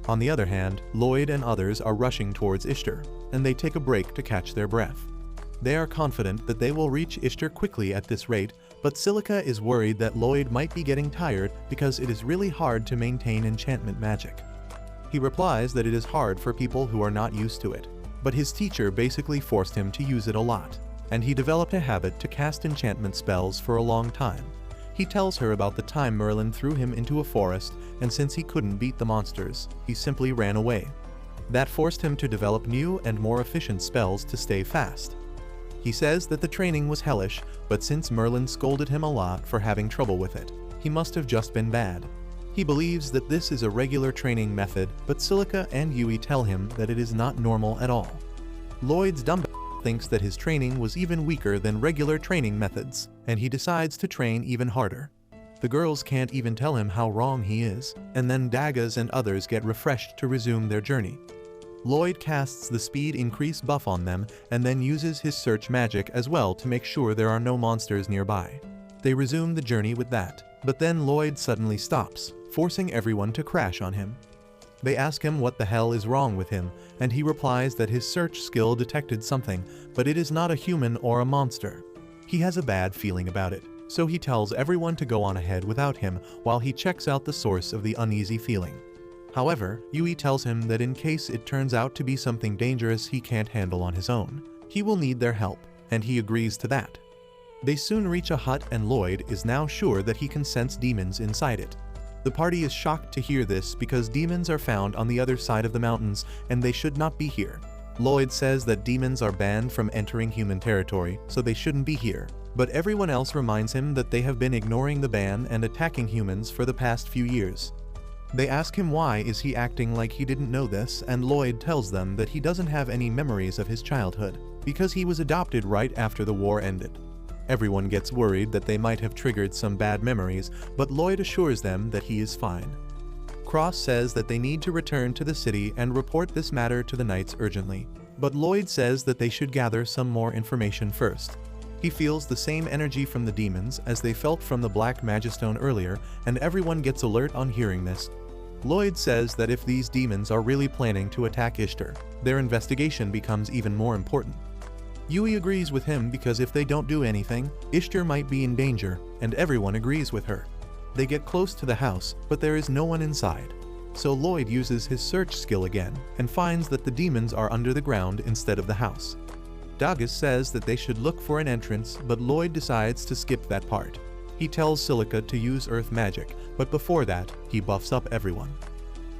On the other hand, Loid and others are rushing towards Ishtar, and they take a break to catch their breath. They are confident that they will reach Ishtar quickly at this rate, but Silica is worried that Loid might be getting tired because it is really hard to maintain enchantment magic. He replies that it is hard for people who are not used to it, but his teacher basically forced him to use it a lot, and he developed a habit to cast enchantment spells for a long time. He tells her about the time Merlin threw him into a forest, and since he couldn't beat the monsters, he simply ran away. That forced him to develop new and more efficient spells to stay fast. He says that the training was hellish, but since Merlin scolded him a lot for having trouble with it, he must have just been bad. He believes that this is a regular training method, but Silica and Yui tell him that it is not normal at all. Loid's dumb thinks that his training was even weaker than regular training methods, and he decides to train even harder. The girls can't even tell him how wrong he is, and then Daggaz and others get refreshed to resume their journey. Loid casts the speed increase buff on them and then uses his search magic as well to make sure there are no monsters nearby. They resume the journey with that, but then Loid suddenly stops, forcing everyone to crash on him. They ask him what the hell is wrong with him, and he replies that his search skill detected something, but it is not a human or a monster. He has a bad feeling about it, so he tells everyone to go on ahead without him while he checks out the source of the uneasy feeling. However, Yui tells him that in case it turns out to be something dangerous he can't handle on his own, he will need their help, and he agrees to that. They soon reach a hut and Loid is now sure that he can sense demons inside it. The party is shocked to hear this because demons are found on the other side of the mountains and they should not be here. Loid says that demons are banned from entering human territory, so they shouldn't be here. But everyone else reminds him that they have been ignoring the ban and attacking humans for the past few years. They ask him why is he acting like he didn't know this, and Loid tells them that he doesn't have any memories of his childhood, because he was adopted right after the war ended. Everyone gets worried that they might have triggered some bad memories, but Loid assures them that he is fine. Cross says that they need to return to the city and report this matter to the knights urgently, but Loid says that they should gather some more information first. He feels the same energy from the demons as they felt from the Black Magistone earlier, and everyone gets alert on hearing this. Loid says that if these demons are really planning to attack Ishtar, their investigation becomes even more important. Yui agrees with him because if they don't do anything, Ishtar might be in danger, and everyone agrees with her. They get close to the house, but there is no one inside. So Loid uses his search skill again, and finds that the demons are under the ground instead of the house. Dagus says that they should look for an entrance, but Loid decides to skip that part. He tells Silica to use earth magic, but before that, he buffs up everyone.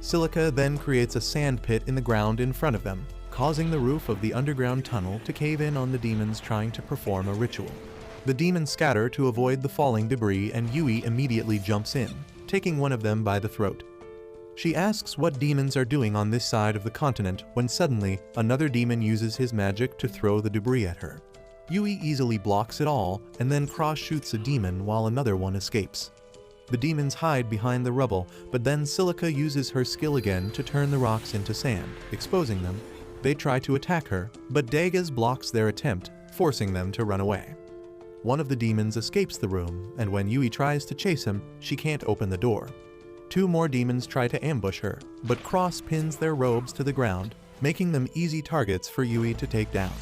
Silica then creates a sand pit in the ground in front of them, causing the roof of the underground tunnel to cave in on the demons trying to perform a ritual. The demons scatter to avoid the falling debris and Yui immediately jumps in, taking one of them by the throat. She asks what demons are doing on this side of the continent when suddenly another demon uses his magic to throw the debris at her. Yui easily blocks it all and then cross-shoots a demon while another one escapes. The demons hide behind the rubble, but then Silica uses her skill again to turn the rocks into sand, exposing them. They try to attack her, but Dagas blocks their attempt, forcing them to run away. One of the demons escapes the room, and when Yui tries to chase him, she can't open the door. Two more demons try to ambush her, but Cross pins their robes to the ground, making them easy targets for Yui to take down.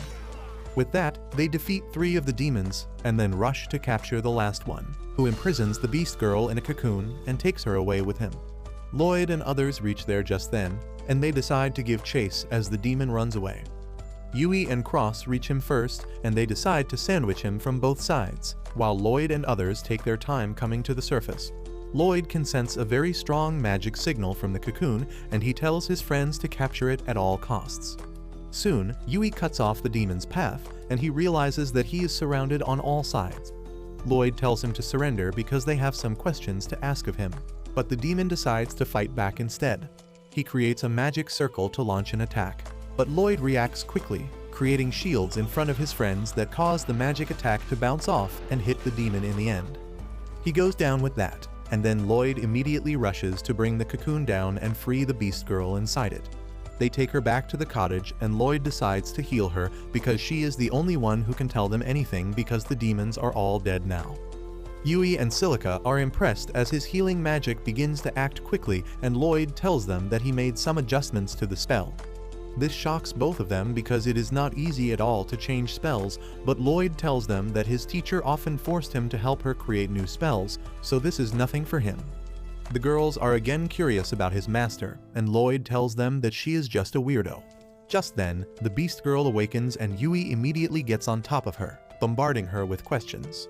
With that, they defeat 3 of the demons, and then rush to capture the last one, who imprisons the beast girl in a cocoon and takes her away with him. Loid and others reach there just then, and they decide to give chase as the demon runs away. Yui and Cross reach him first, and they decide to sandwich him from both sides, while Loid and others take their time coming to the surface. Loid can sense a very strong magic signal from the cocoon, and he tells his friends to capture it at all costs. Soon, Yui cuts off the demon's path, and he realizes that he is surrounded on all sides. Loid tells him to surrender because they have some questions to ask of him, but the demon decides to fight back instead. He creates a magic circle to launch an attack, but Loid reacts quickly, creating shields in front of his friends that cause the magic attack to bounce off and hit the demon in the end. He goes down with that, and then Loid immediately rushes to bring the cocoon down and free the beast girl inside it. They take her back to the cottage, and Loid decides to heal her because she is the only one who can tell them anything because the demons are all dead now. Yui and Silica are impressed as his healing magic begins to act quickly, and Loid tells them that he made some adjustments to the spell. This shocks both of them because it is not easy at all to change spells, but Loid tells them that his teacher often forced him to help her create new spells, so this is nothing for him. The girls are again curious about his master, and Loid tells them that she is just a weirdo. Just then, the beast girl awakens and Yui immediately gets on top of her, bombarding her with questions.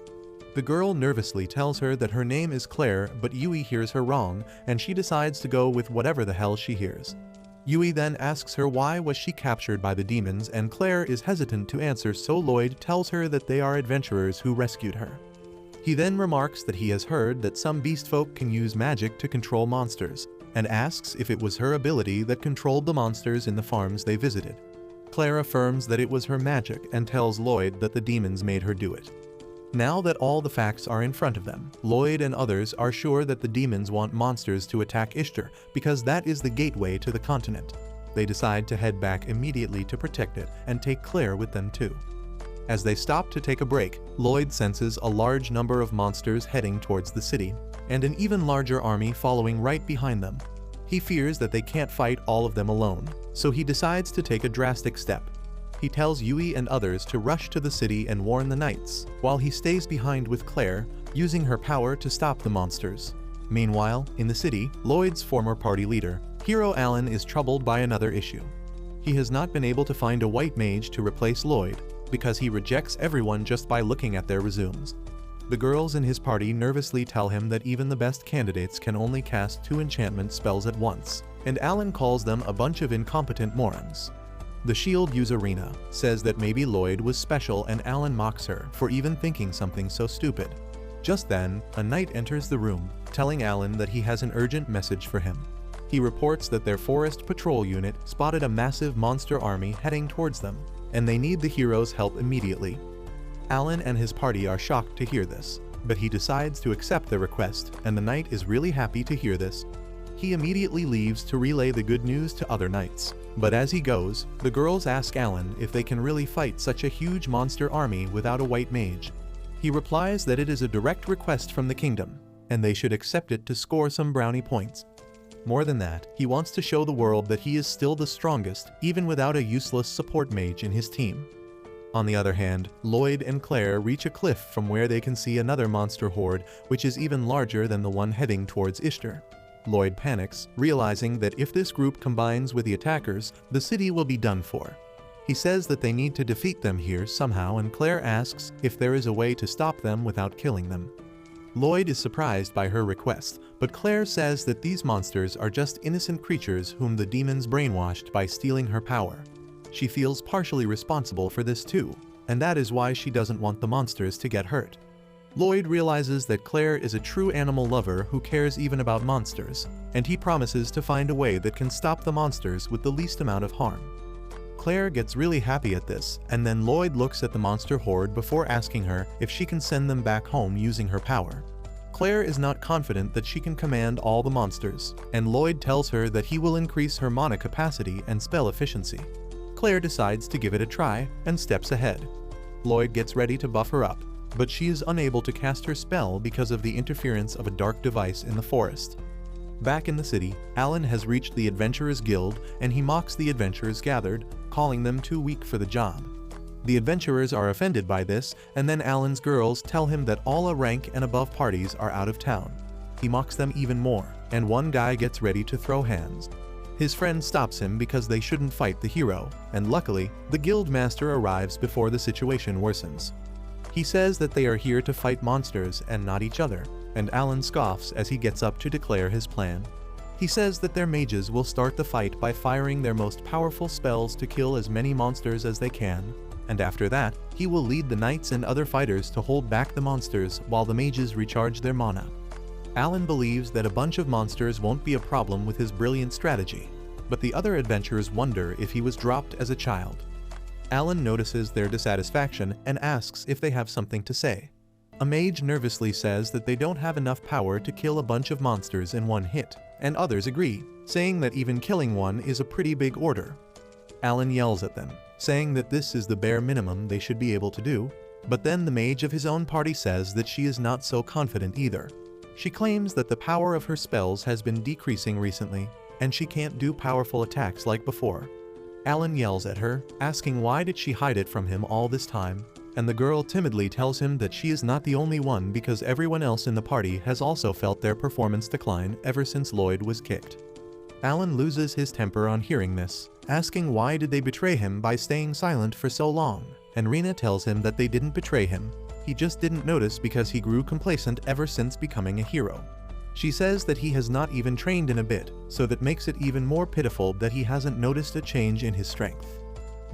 The girl nervously tells her that her name is Claire, but Yui hears her wrong, and she decides to go with whatever the hell she hears. Yui then asks her why was she captured by the demons, and Claire is hesitant to answer, so Loid tells her that they are adventurers who rescued her. He then remarks that he has heard that some beast folk can use magic to control monsters, and asks if it was her ability that controlled the monsters in the farms they visited. Claire affirms that it was her magic and tells Loid that the demons made her do it. Now that all the facts are in front of them, Loid and others are sure that the demons want monsters to attack Ishtar because that is the gateway to the continent. They decide to head back immediately to protect it and take Claire with them too. As they stop to take a break, Loid senses a large number of monsters heading towards the city, and an even larger army following right behind them. He fears that they can't fight all of them alone, so he decides to take a drastic step. He tells Yui and others to rush to the city and warn the knights, while he stays behind with Claire, using her power to stop the monsters. Meanwhile, in the city, Loid's former party leader, Hero Alan is troubled by another issue. He has not been able to find a white mage to replace Loid, because he rejects everyone just by looking at their resumes. The girls in his party nervously tell him that even the best candidates can only cast 2 enchantment spells at once, and Alan calls them a bunch of incompetent morons. The shield user Rena says that maybe Loid was special, and Alan mocks her for even thinking something so stupid. Just then, a knight enters the room, telling Alan that he has an urgent message for him. He reports that their forest patrol unit spotted a massive monster army heading towards them, and they need the hero's help immediately. Alan and his party are shocked to hear this, but he decides to accept the request, and the knight is really happy to hear this. He immediately leaves to relay the good news to other knights, but as he goes, the girls ask Alan if they can really fight such a huge monster army without a white mage. He replies that it is a direct request from the kingdom, and they should accept it to score some brownie points. More than that, he wants to show the world that he is still the strongest, even without a useless support mage in his team. On the other hand, Loid and Claire reach a cliff from where they can see another monster horde, which is even larger than the one heading towards Ishtar. Loid panics, realizing that if this group combines with the attackers, the city will be done for. He says that they need to defeat them here somehow, and Claire asks if there is a way to stop them without killing them. Loid is surprised by her request, but Claire says that these monsters are just innocent creatures whom the demons brainwashed by stealing her power. She feels partially responsible for this too, and that is why she doesn't want the monsters to get hurt. Loid realizes that Claire is a true animal lover who cares even about monsters, and he promises to find a way that can stop the monsters with the least amount of harm. Claire gets really happy at this, and then Loid looks at the monster horde before asking her if she can send them back home using her power. Claire is not confident that she can command all the monsters, and Loid tells her that he will increase her mana capacity and spell efficiency. Claire decides to give it a try and steps ahead. Loid gets ready to buff her up, but she is unable to cast her spell because of the interference of a dark device in the forest. Back in the city, Alan has reached the Adventurers Guild, and he mocks the adventurers gathered, calling them too weak for the job. The adventurers are offended by this, and then Alan's girls tell him that all rank and above parties are out of town. He mocks them even more, and one guy gets ready to throw hands. His friend stops him because they shouldn't fight the hero, and luckily, the guild master arrives before the situation worsens. He says that they are here to fight monsters and not each other, and Alan scoffs as he gets up to declare his plan. He says that their mages will start the fight by firing their most powerful spells to kill as many monsters as they can, and after that, he will lead the knights and other fighters to hold back the monsters while the mages recharge their mana. Alan believes that a bunch of monsters won't be a problem with his brilliant strategy, but the other adventurers wonder if he was dropped as a child. Alan notices their dissatisfaction and asks if they have something to say. A mage nervously says that they don't have enough power to kill a bunch of monsters in one hit, and others agree, saying that even killing one is a pretty big order. Alan yells at them, saying that this is the bare minimum they should be able to do, but then the mage of his own party says that she is not so confident either. She claims that the power of her spells has been decreasing recently, and she can't do powerful attacks like before. Alan yells at her, asking why did she hide it from him all this time, and the girl timidly tells him that she is not the only one because everyone else in the party has also felt their performance decline ever since Loid was kicked. Alan loses his temper on hearing this, asking why did they betray him by staying silent for so long, and Rena tells him that they didn't betray him, he just didn't notice because he grew complacent ever since becoming a hero. She says that he has not even trained in a bit, so that makes it even more pitiful that he hasn't noticed a change in his strength.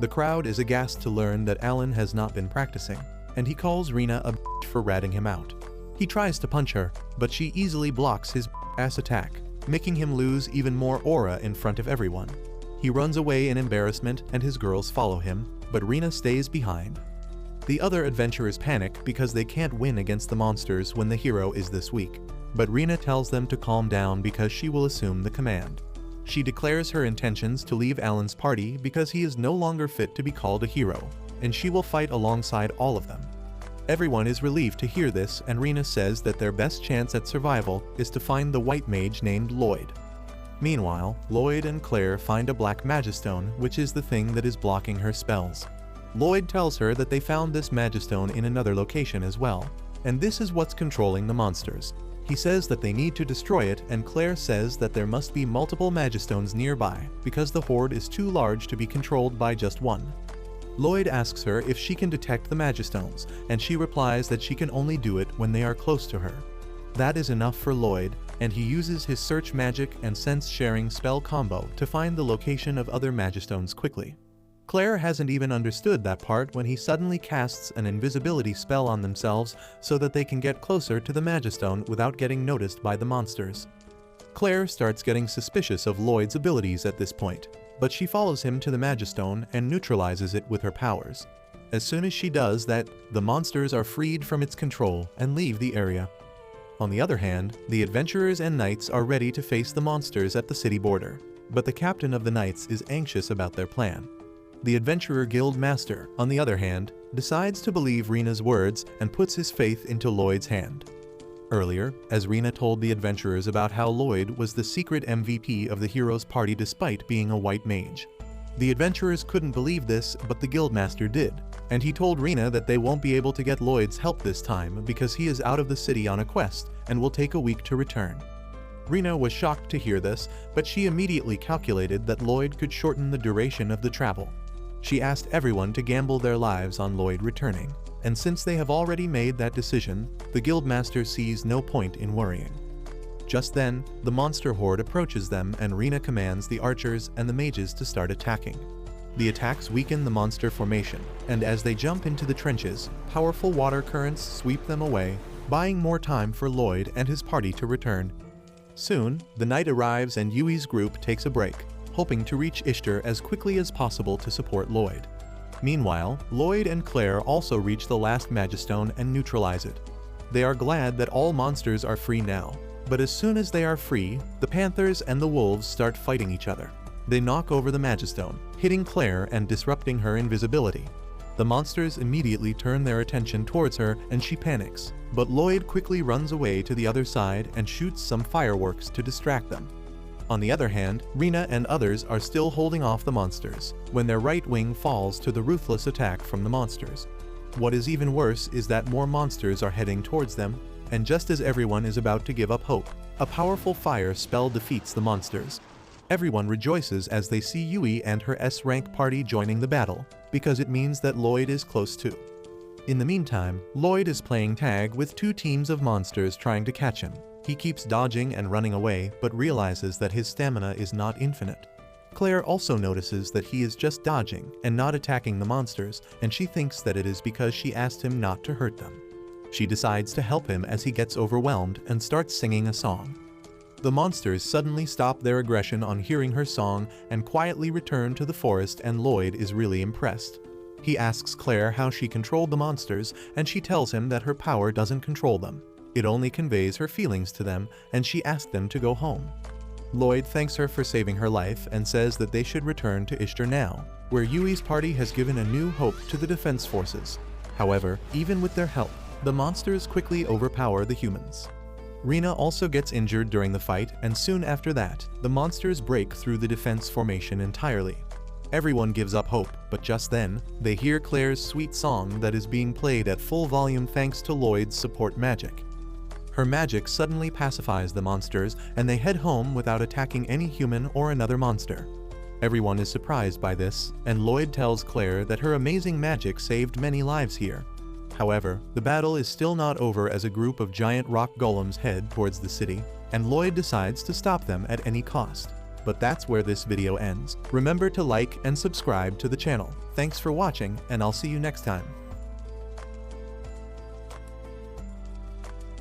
The crowd is aghast to learn that Alan has not been practicing, and he calls Rena a bitch for ratting him out. He tries to punch her, but she easily blocks his ass attack, making him lose even more aura in front of everyone. He runs away in embarrassment and his girls follow him, but Rena stays behind. The other adventurers panic because they can't win against the monsters when the hero is this weak, but Rena tells them to calm down because she will assume the command. She declares her intentions to leave Alan's party because he is no longer fit to be called a hero, and she will fight alongside all of them. Everyone is relieved to hear this, and Rena says that their best chance at survival is to find the white mage named Loid. Meanwhile, Loid and Claire find a black magistone, which is the thing that is blocking her spells. Loid tells her that they found this magistone in another location as well, and this is what's controlling the monsters. He says that they need to destroy it, and Claire says that there must be multiple magistones nearby, because the horde is too large to be controlled by just one. Loid asks her if she can detect the magistones, and she replies that she can only do it when they are close to her. That is enough for Loid, and he uses his search magic and sense sharing spell combo to find the location of other magistones quickly. Claire hasn't even understood that part when he suddenly casts an invisibility spell on themselves so that they can get closer to the magistone without getting noticed by the monsters. Claire starts getting suspicious of Loid's abilities at this point, but she follows him to the magistone and neutralizes it with her powers. As soon as she does that, the monsters are freed from its control and leave the area. On the other hand, the adventurers and knights are ready to face the monsters at the city border, but the captain of the knights is anxious about their plan. The adventurer guild master, on the other hand, decides to believe Rina's words and puts his faith into Loid's hand. Earlier, as Rina told the adventurers about how Loid was the secret MVP of the hero's party despite being a white mage. The adventurers couldn't believe this, but the guildmaster did, and he told Rina that they won't be able to get Loid's help this time because he is out of the city on a quest and will take a week to return. Rina was shocked to hear this, but she immediately calculated that Loid could shorten the duration of the travel. She asked everyone to gamble their lives on Loid returning, and since they have already made that decision, the guildmaster sees no point in worrying. Just then, the monster horde approaches them and Rina commands the archers and the mages to start attacking. The attacks weaken the monster formation, and as they jump into the trenches, powerful water currents sweep them away, buying more time for Loid and his party to return. Soon, the night arrives and Yui's group takes a break, hoping to reach Ishtar as quickly as possible to support Loid. Meanwhile, Loid and Claire also reach the last magistone and neutralize it. They are glad that all monsters are free now, but as soon as they are free, the panthers and the wolves start fighting each other. They knock over the magistone, hitting Claire and disrupting her invisibility. The monsters immediately turn their attention towards her and she panics, but Loid quickly runs away to the other side and shoots some fireworks to distract them. On the other hand, Rina and others are still holding off the monsters, when their right wing falls to the ruthless attack from the monsters. What is even worse is that more monsters are heading towards them, and just as everyone is about to give up hope, a powerful fire spell defeats the monsters. Everyone rejoices as they see Yui and her S-rank party joining the battle, because it means that Loid is close too. In the meantime, Loid is playing tag with two teams of monsters trying to catch him. He keeps dodging and running away, but realizes that his stamina is not infinite. Claire also notices that he is just dodging and not attacking the monsters, and she thinks that it is because she asked him not to hurt them. She decides to help him as he gets overwhelmed and starts singing a song. The monsters suddenly stop their aggression on hearing her song and quietly return to the forest, and Loid is really impressed. He asks Claire how she controlled the monsters, and she tells him that her power doesn't control them. It only conveys her feelings to them, and she asked them to go home. Loid thanks her for saving her life and says that they should return to Ishtar now, where Yui's party has given a new hope to the defense forces. However, even with their help, the monsters quickly overpower the humans. Rina also gets injured during the fight, and soon after that, the monsters break through the defense formation entirely. Everyone gives up hope, but just then, they hear Claire's sweet song that is being played at full volume thanks to Loid's support magic. Her magic suddenly pacifies the monsters, and they head home without attacking any human or another monster. Everyone is surprised by this, and Loid tells Claire that her amazing magic saved many lives here. However, the battle is still not over as a group of giant rock golems head towards the city, and Loid decides to stop them at any cost. But that's where this video ends. Remember to like and subscribe to the channel. Thanks for watching, and I'll see you next time.